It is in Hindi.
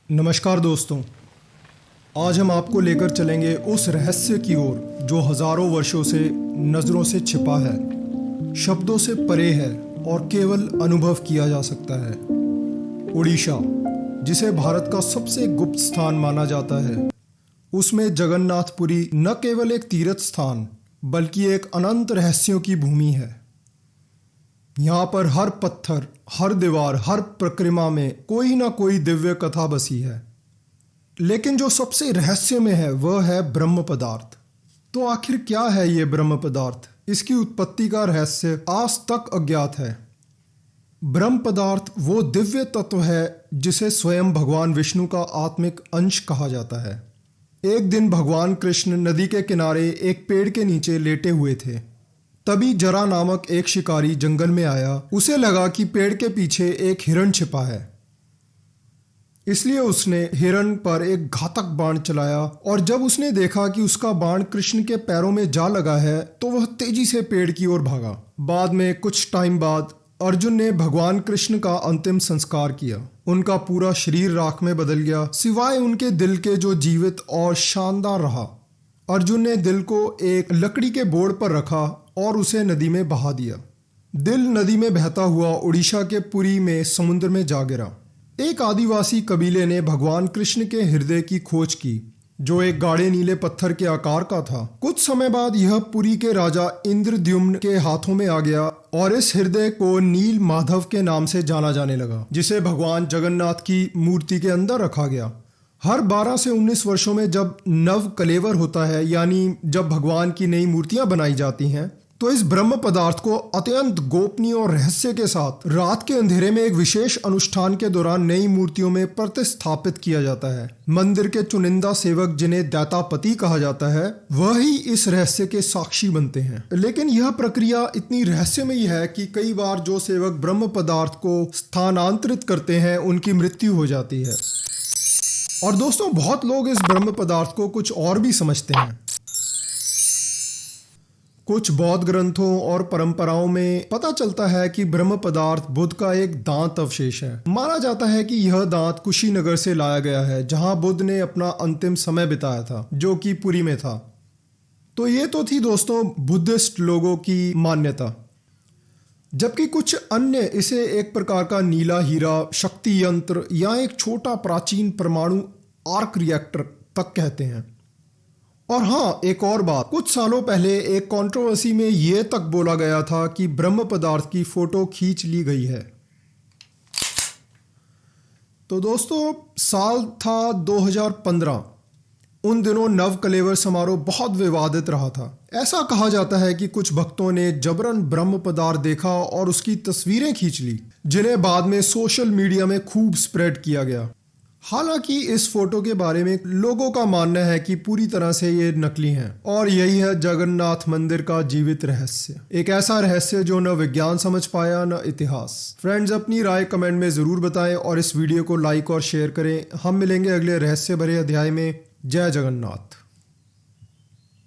नमस्कार दोस्तों। आज हम आपको लेकर चलेंगे उस रहस्य की ओर जो हजारों वर्षों से नज़रों से छिपा है, शब्दों से परे है और केवल अनुभव किया जा सकता है। उड़ीसा, जिसे भारत का सबसे गुप्त स्थान माना जाता है, उसमें जगन्नाथपुरी न केवल एक तीर्थ स्थान बल्कि एक अनंत रहस्यों की भूमि है। यहाँ पर हर पत्थर, हर दीवार, हर प्रक्रिया में कोई ना कोई दिव्य कथा बसी है। लेकिन जो सबसे रहस्य में है वह है ब्रह्म पदार्थ। तो आखिर क्या है ये ब्रह्म पदार्थ? इसकी उत्पत्ति का रहस्य आज तक अज्ञात है। ब्रह्म पदार्थ वो दिव्य तत्व है जिसे स्वयं भगवान विष्णु का आत्मिक अंश कहा जाता है। एक दिन भगवान कृष्ण नदी के किनारे एक पेड़ के नीचे लेटे हुए थे। तभी जरा नामक एक शिकारी जंगल में आया। उसे लगा कि पेड़ के पीछे एक हिरण छिपा है, इसलिए उसने हिरण पर एक घातक बाण चलाया और जब उसने देखा कि उसका बाण कृष्ण के पैरों में जा लगा है तो वह तेजी से पेड़ की ओर भागा। बाद में कुछ टाइम बाद अर्जुन ने भगवान कृष्ण का अंतिम संस्कार किया। उनका पूरा शरीर राख में बदल गया, सिवाय उनके दिल के जो जीवित और शानदार रहा। अर्जुन ने दिल को एक लकड़ी के बोर्ड पर रखा और उसे नदी में बहा दिया। दिल नदी में बहता हुआ उड़ीसा के पुरी में समुद्र में जा गिरा। एक आदिवासी कबीले ने भगवान कृष्ण के हृदय की खोज की, जो एक गाढ़े नीले पत्थर के आकार का था। कुछ समय बाद यह पुरी के राजा इंद्रद्युम्न के हाथों में आ गया और इस हृदय को नील माधव के नाम से जाना जाने लगा, जिसे भगवान जगन्नाथ की मूर्ति के अंदर रखा गया। हर 12 से 19 वर्षों में जब नव कलेवर होता है, यानी जब भगवान की नई मूर्तियां बनाई जाती हैं, तो इस ब्रह्म पदार्थ को अत्यंत गोपनीय और रहस्य के साथ रात के अंधेरे में एक विशेष अनुष्ठान के दौरान नई मूर्तियों में प्रतिस्थापित किया जाता है। मंदिर के चुनिंदा सेवक, जिन्हें दैतापति कहा जाता है, वही इस रहस्य के साक्षी बनते हैं। लेकिन यह प्रक्रिया इतनी रहस्यमयी है कि कई बार जो सेवक ब्रह्म पदार्थ को स्थानांतरित करते हैं उनकी मृत्यु हो जाती है। और दोस्तों, बहुत लोग इस ब्रह्म पदार्थ को कुछ और भी समझते हैं। कुछ बौद्ध ग्रंथों और परंपराओं में पता चलता है कि ब्रह्म पदार्थ बुद्ध का एक दांत अवशेष है। माना जाता है कि यह दांत कुशीनगर से लाया गया है, जहां बुद्ध ने अपना अंतिम समय बिताया था, जो कि पुरी में था। तो ये तो थी दोस्तों बुद्धिस्ट लोगों की मान्यता, जबकि कुछ अन्य इसे एक प्रकार का नीला हीरा, शक्ति यंत्र या एक छोटा प्राचीन परमाणु आर्क रिएक्टर तक कहते हैं। और हाँ, एक और बात, कुछ सालों पहले एक कंट्रोवर्सी में यह तक बोला गया था कि ब्रह्म पदार्थ की फोटो खींच ली गई है। तो दोस्तों, साल था 2015। उन दिनों नव कलेवर समारोह बहुत विवादित रहा था। ऐसा कहा जाता है कि कुछ भक्तों ने जबरन ब्रह्म पदार्थ देखा और उसकी तस्वीरें खींच ली, जिन्हें बाद में सोशल मीडिया में खूब स्प्रेड किया गया। हालांकि इस फोटो के बारे में लोगों का मानना है कि पूरी तरह से ये नकली हैं और यही है जगन्नाथ मंदिर का जीवित रहस्य। एक ऐसा रहस्य जो न विज्ञान समझ पाया न इतिहास। फ्रेंड्स, अपनी राय कमेंट में जरूर बताएं और इस वीडियो को लाइक और शेयर करें। हम मिलेंगे अगले रहस्य भरे अध्याय में। जय जगन्नाथ।